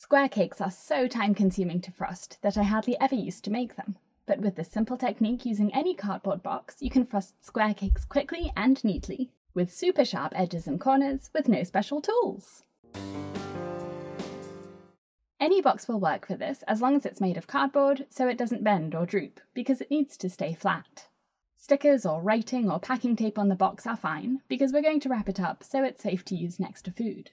Square cakes are so time-consuming to frost that I hardly ever used to make them. But with this simple technique using any cardboard box, you can frost square cakes quickly and neatly, with super sharp edges and corners with no special tools. Any box will work for this as long as it's made of cardboard so it doesn't bend or droop, because it needs to stay flat. Stickers or writing or packing tape on the box are fine, because we're going to wrap it up so it's safe to use next to food.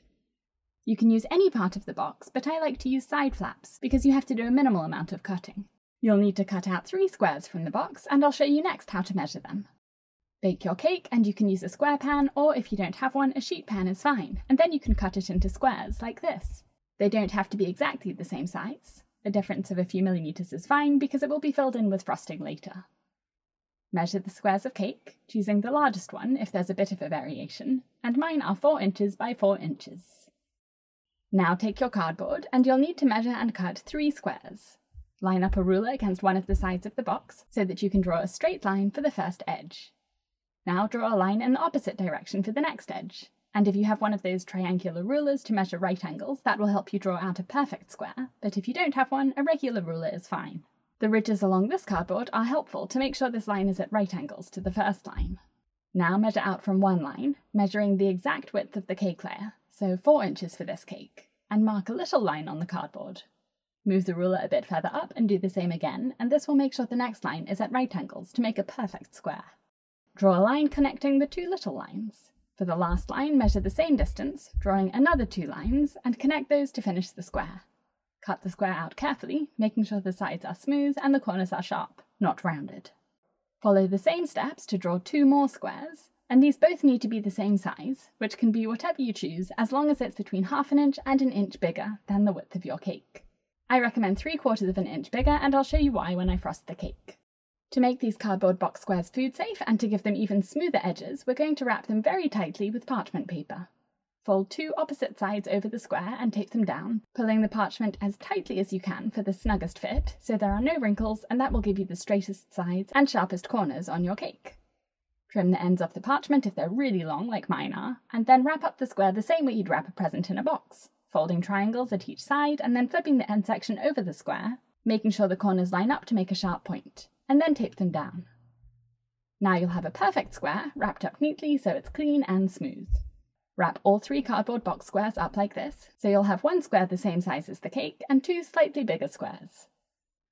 You can use any part of the box, but I like to use side flaps because you have to do a minimal amount of cutting. You'll need to cut out 3 squares from the box, and I'll show you next how to measure them. Bake your cake, and you can use a square pan, or if you don't have one, a sheet pan is fine, and then you can cut it into squares like this. They don't have to be exactly the same size. A difference of a few millimeters is fine because it will be filled in with frosting later. Measure the squares of cake, choosing the largest one if there's a bit of a variation, and mine are 4 inches by 4 inches. Now take your cardboard, and you'll need to measure and cut 3 squares. Line up a ruler against one of the sides of the box so that you can draw a straight line for the first edge. Now draw a line in the opposite direction for the next edge. And if you have one of those triangular rulers to measure right angles, that will help you draw out a perfect square, but if you don't have one, a regular ruler is fine. The ridges along this cardboard are helpful to make sure this line is at right angles to the first line. Now measure out from one line, measuring the exact width of the cake layer, so 4 inches for this cake, and mark a little line on the cardboard. Move the ruler a bit further up and do the same again, and this will make sure the next line is at right angles to make a perfect square. Draw a line connecting the 2 little lines. For the last line, measure the same distance, drawing another 2 lines, and connect those to finish the square. Cut the square out carefully, making sure the sides are smooth and the corners are sharp, not rounded. Follow the same steps to draw 2 more squares, and these both need to be the same size, which can be whatever you choose as long as it's between ½ inch and 1 inch bigger than the width of your cake. I recommend 3/4 of an inch bigger, and I'll show you why when I frost the cake. To make these cardboard box squares food safe and to give them even smoother edges, we're going to wrap them very tightly with parchment paper. Fold 2 opposite sides over the square and tape them down, pulling the parchment as tightly as you can for the snuggest fit, so there are no wrinkles, and that will give you the straightest sides and sharpest corners on your cake. Trim the ends off the parchment if they're really long, like mine are, and then wrap up the square the same way you'd wrap a present in a box, folding triangles at each side and then flipping the end section over the square, making sure the corners line up to make a sharp point, and then tape them down. Now you'll have a perfect square, wrapped up neatly so it's clean and smooth. Wrap all 3 cardboard box squares up like this, so you'll have 1 square the same size as the cake and 2 slightly bigger squares.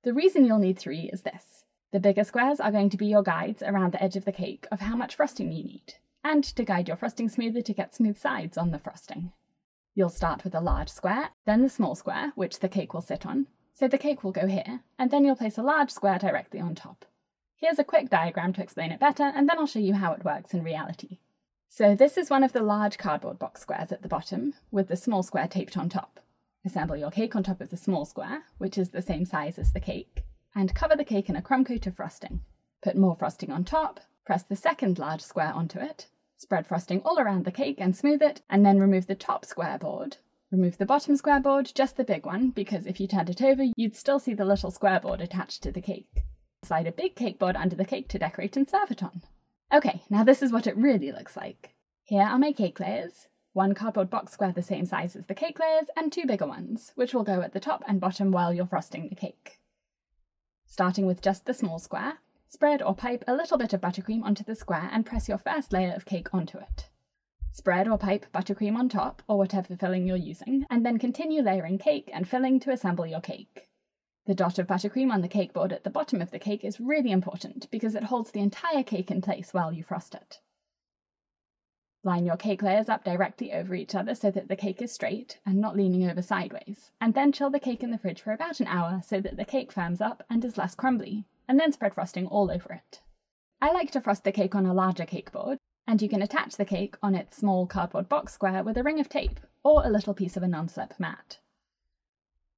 The reason you'll need 3 is this. The bigger squares are going to be your guides around the edge of the cake of how much frosting you need, and to guide your frosting smoother to get smooth sides on the frosting. You'll start with a large square, then the small square, which the cake will sit on, so the cake will go here, and then you'll place a large square directly on top. Here's a quick diagram to explain it better, and then I'll show you how it works in reality. So this is one of the large cardboard box squares at the bottom, with the small square taped on top. Assemble your cake on top of the small square, which is the same size as the cake, and cover the cake in a crumb coat of frosting. Put more frosting on top, press the second large square onto it, spread frosting all around the cake and smooth it, and then remove the top square board. Remove the bottom square board, just the big one, because if you turned it over, you'd still see the little square board attached to the cake. Slide a big cake board under the cake to decorate and serve it on. Okay, now this is what it really looks like. Here are my cake layers. 1 cardboard box square the same size as the cake layers, and 2 bigger ones, which will go at the top and bottom while you're frosting the cake. Starting with just the small square, spread or pipe a little bit of buttercream onto the square and press your first layer of cake onto it. Spread or pipe buttercream on top, or whatever filling you're using, and then continue layering cake and filling to assemble your cake. The dot of buttercream on the cake board at the bottom of the cake is really important because it holds the entire cake in place while you frost it. Line your cake layers up directly over each other so that the cake is straight and not leaning over sideways, and then chill the cake in the fridge for about an hour so that the cake firms up and is less crumbly, and then spread frosting all over it. I like to frost the cake on a larger cake board, and you can attach the cake on its small cardboard box square with a ring of tape, or a little piece of a non-slip mat.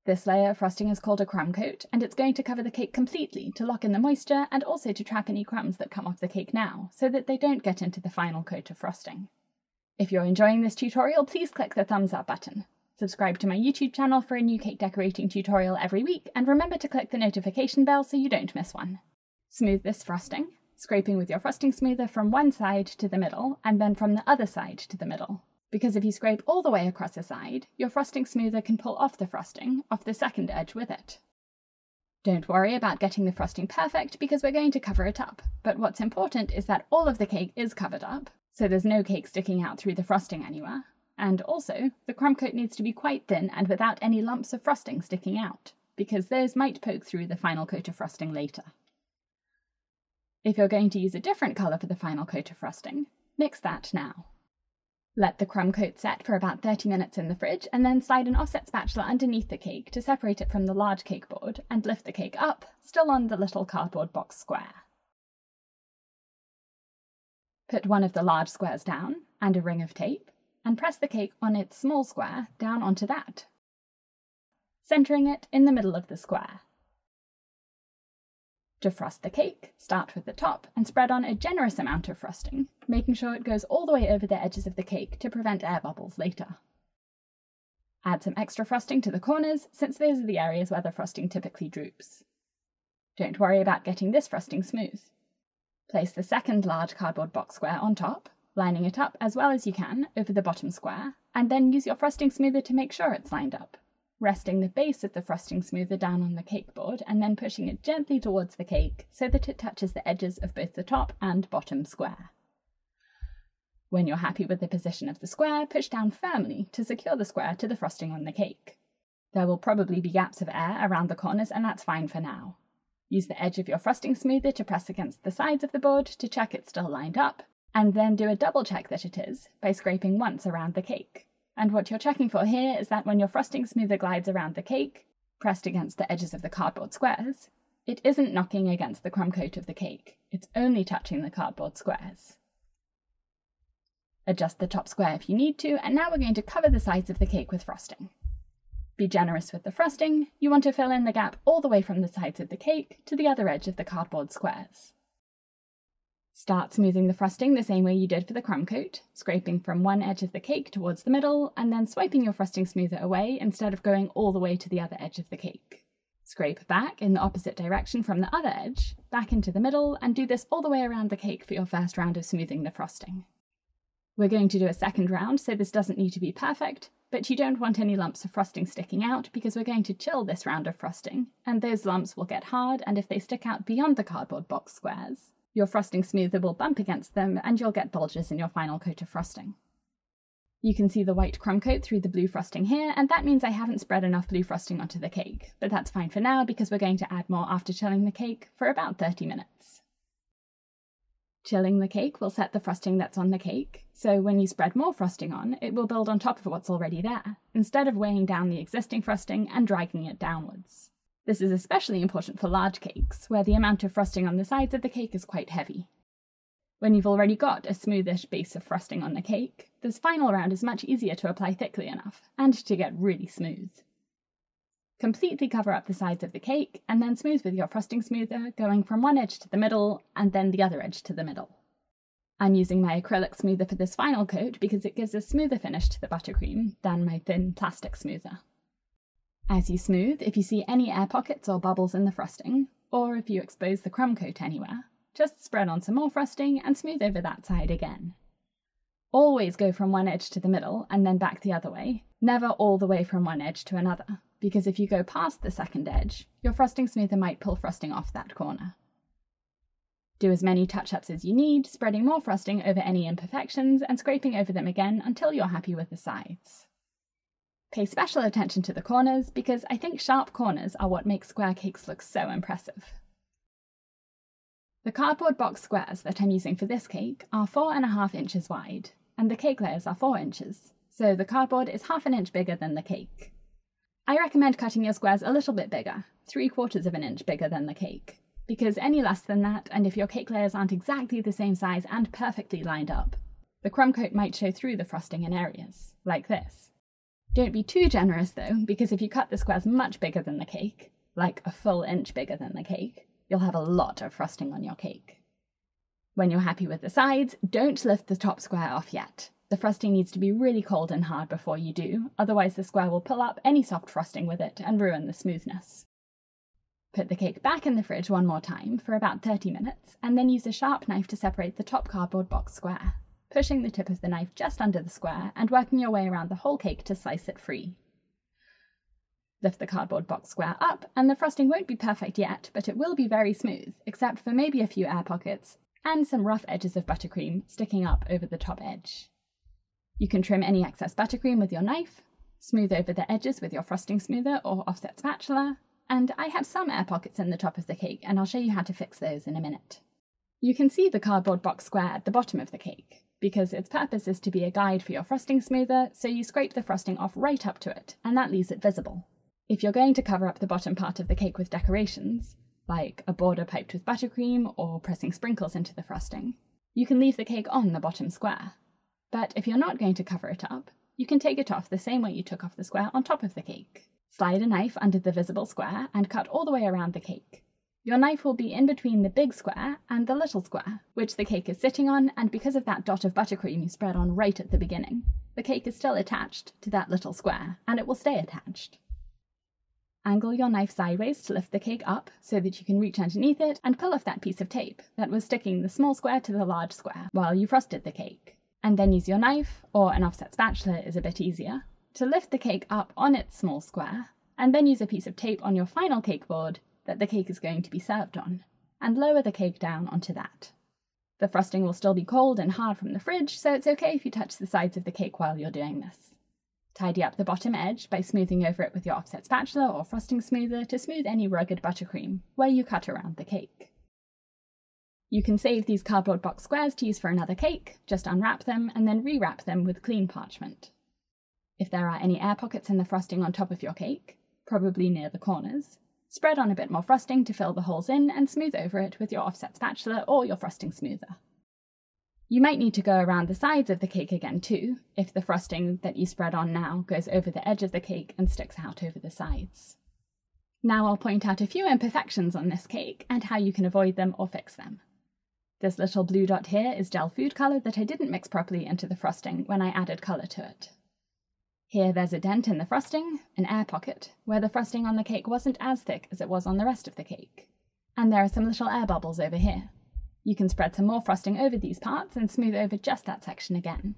This layer of frosting is called a crumb coat, and it's going to cover the cake completely to lock in the moisture and also to trap any crumbs that come off the cake now, so that they don't get into the final coat of frosting. If you're enjoying this tutorial, please click the thumbs up button. Subscribe to my YouTube channel for a new cake decorating tutorial every week, and remember to click the notification bell so you don't miss one. Smooth this frosting, scraping with your frosting smoother from one side to the middle, and then from the other side to the middle. because if you scrape all the way across a side, your frosting smoother can pull off the frosting off the second edge with it. Don't worry about getting the frosting perfect because we're going to cover it up, but what's important is that all of the cake is covered up, so there's no cake sticking out through the frosting anywhere, and also the crumb coat needs to be quite thin and without any lumps of frosting sticking out, because those might poke through the final coat of frosting later. If you're going to use a different colour for the final coat of frosting, mix that now. Let the crumb coat set for about 30 minutes in the fridge and then slide an offset spatula underneath the cake to separate it from the large cake board and lift the cake up, still on the little cardboard box square. Put one of the large squares down and a ring of tape and press the cake on its small square down onto that, centering it in the middle of the square. To frost the cake, start with the top and spread on a generous amount of frosting, making sure it goes all the way over the edges of the cake to prevent air bubbles later. Add some extra frosting to the corners, since those are the areas where the frosting typically droops. Don't worry about getting this frosting smooth. Place the second large cardboard box square on top, lining it up as well as you can over the bottom square, and then use your frosting smoother to make sure it's lined up, resting the base of the frosting smoother down on the cake board and then pushing it gently towards the cake so that it touches the edges of both the top and bottom square. When you're happy with the position of the square, push down firmly to secure the square to the frosting on the cake. There will probably be gaps of air around the corners, and that's fine for now. Use the edge of your frosting smoother to press against the sides of the board to check it's still lined up, and then do a double check that it is by scraping once around the cake. And what you're checking for here is that when your frosting smoother glides around the cake, pressed against the edges of the cardboard squares, it isn't knocking against the crumb coat of the cake, it's only touching the cardboard squares. Adjust the top square if you need to, and now we're going to cover the sides of the cake with frosting. Be generous with the frosting, you want to fill in the gap all the way from the sides of the cake to the other edge of the cardboard squares. Start smoothing the frosting the same way you did for the crumb coat, scraping from one edge of the cake towards the middle, and then swiping your frosting smoother away instead of going all the way to the other edge of the cake. Scrape back in the opposite direction from the other edge, back into the middle, and do this all the way around the cake for your first round of smoothing the frosting. We're going to do a second round, so this doesn't need to be perfect, but you don't want any lumps of frosting sticking out because we're going to chill this round of frosting, and those lumps will get hard, and if they stick out beyond the cardboard box squares, your frosting smoother will bump against them and you'll get bulges in your final coat of frosting. You can see the white crumb coat through the blue frosting here, and that means I haven't spread enough blue frosting onto the cake, but that's fine for now because we're going to add more after chilling the cake for about 30 minutes. Chilling the cake will set the frosting that's on the cake, so when you spread more frosting on, it will build on top of what's already there, instead of weighing down the existing frosting and dragging it downwards. This is especially important for large cakes, where the amount of frosting on the sides of the cake is quite heavy. When you've already got a smoothish base of frosting on the cake, this final round is much easier to apply thickly enough, and to get really smooth. Completely cover up the sides of the cake, and then smooth with your frosting smoother, going from one edge to the middle, and then the other edge to the middle. I'm using my acrylic smoother for this final coat because it gives a smoother finish to the buttercream than my thin plastic smoother. As you smooth, if you see any air pockets or bubbles in the frosting, or if you expose the crumb coat anywhere, just spread on some more frosting and smooth over that side again. Always go from one edge to the middle and then back the other way, never all the way from one edge to another, because if you go past the second edge, your frosting smoother might pull frosting off that corner. Do as many touch-ups as you need, spreading more frosting over any imperfections and scraping over them again until you're happy with the sides. Pay special attention to the corners because I think sharp corners are what make square cakes look so impressive. The cardboard box squares that I'm using for this cake are 4.5 inches wide, and the cake layers are 4 inches, so the cardboard is half an inch bigger than the cake. I recommend cutting your squares a little bit bigger, 3/4 of an inch bigger than the cake, because any less than that, and if your cake layers aren't exactly the same size and perfectly lined up, the crumb coat might show through the frosting in areas, like this. Don't be too generous though, because if you cut the squares much bigger than the cake, like a full inch bigger than the cake, you'll have a lot of frosting on your cake. When you're happy with the sides, don't lift the top square off yet. The frosting needs to be really cold and hard before you do, otherwise the square will pull up any soft frosting with it and ruin the smoothness. Put the cake back in the fridge one more time for about 30 minutes, and then use a sharp knife to separate the top cardboard box square. pushing the tip of the knife just under the square and working your way around the whole cake to slice it free. Lift the cardboard box square up, and the frosting won't be perfect yet, but it will be very smooth, except for maybe a few air pockets and some rough edges of buttercream sticking up over the top edge. You can trim any excess buttercream with your knife, smooth over the edges with your frosting smoother or offset spatula, and I have some air pockets in the top of the cake, and I'll show you how to fix those in a minute. You can see the cardboard box square at the bottom of the cake, because its purpose is to be a guide for your frosting smoother, so you scrape the frosting off right up to it, and that leaves it visible. If you're going to cover up the bottom part of the cake with decorations, like a border piped with buttercream or pressing sprinkles into the frosting, you can leave the cake on the bottom square. But if you're not going to cover it up, you can take it off the same way you took off the square on top of the cake. Slide a knife under the visible square and cut all the way around the cake. Your knife will be in between the big square and the little square, which the cake is sitting on, and because of that dot of buttercream you spread on right at the beginning, the cake is still attached to that little square, and it will stay attached. Angle your knife sideways to lift the cake up so that you can reach underneath it and pull off that piece of tape that was sticking the small square to the large square while you frosted the cake. And then use your knife, or an offset spatula is a bit easier, to lift the cake up on its small square, and then use a piece of tape on your final cake board that the cake is going to be served on, and lower the cake down onto that. The frosting will still be cold and hard from the fridge, so it's okay if you touch the sides of the cake while you're doing this. Tidy up the bottom edge by smoothing over it with your offset spatula or frosting smoother to smooth any rugged buttercream where you cut around the cake. You can save these cardboard box squares to use for another cake, just unwrap them and then rewrap them with clean parchment. If there are any air pockets in the frosting on top of your cake, probably near the corners, spread on a bit more frosting to fill the holes in and smooth over it with your offset spatula or your frosting smoother. You might need to go around the sides of the cake again too, if the frosting that you spread on now goes over the edge of the cake and sticks out over the sides. Now I'll point out a few imperfections on this cake and how you can avoid them or fix them. This little blue dot here is gel food colour that I didn't mix properly into the frosting when I added colour to it. Here there's a dent in the frosting, an air pocket, where the frosting on the cake wasn't as thick as it was on the rest of the cake. And there are some little air bubbles over here. You can spread some more frosting over these parts and smooth over just that section again.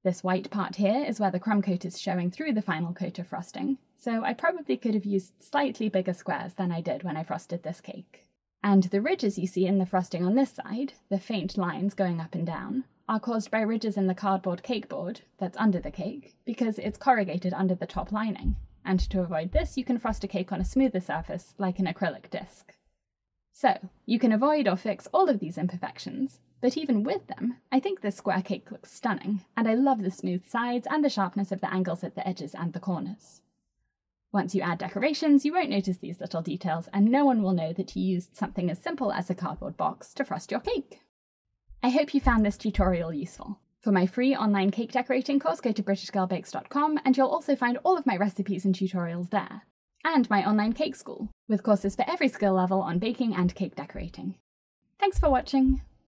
This white part here is where the crumb coat is showing through the final coat of frosting, so I probably could have used slightly bigger squares than I did when I frosted this cake. And the ridges you see in the frosting on this side, the faint lines going up and down, are caused by ridges in the cardboard cake board that's under the cake, because it's corrugated under the top lining, and to avoid this you can frost a cake on a smoother surface like an acrylic disc. So, you can avoid or fix all of these imperfections, but even with them, I think this square cake looks stunning, and I love the smooth sides and the sharpness of the angles at the edges and the corners. Once you add decorations, you won't notice these little details, and no one will know that you used something as simple as a cardboard box to frost your cake. I hope you found this tutorial useful. For my free online cake decorating course, go to britishgirlbakes.com, and you'll also find all of my recipes and tutorials there. And my online cake school, with courses for every skill level on baking and cake decorating. Thanks for watching!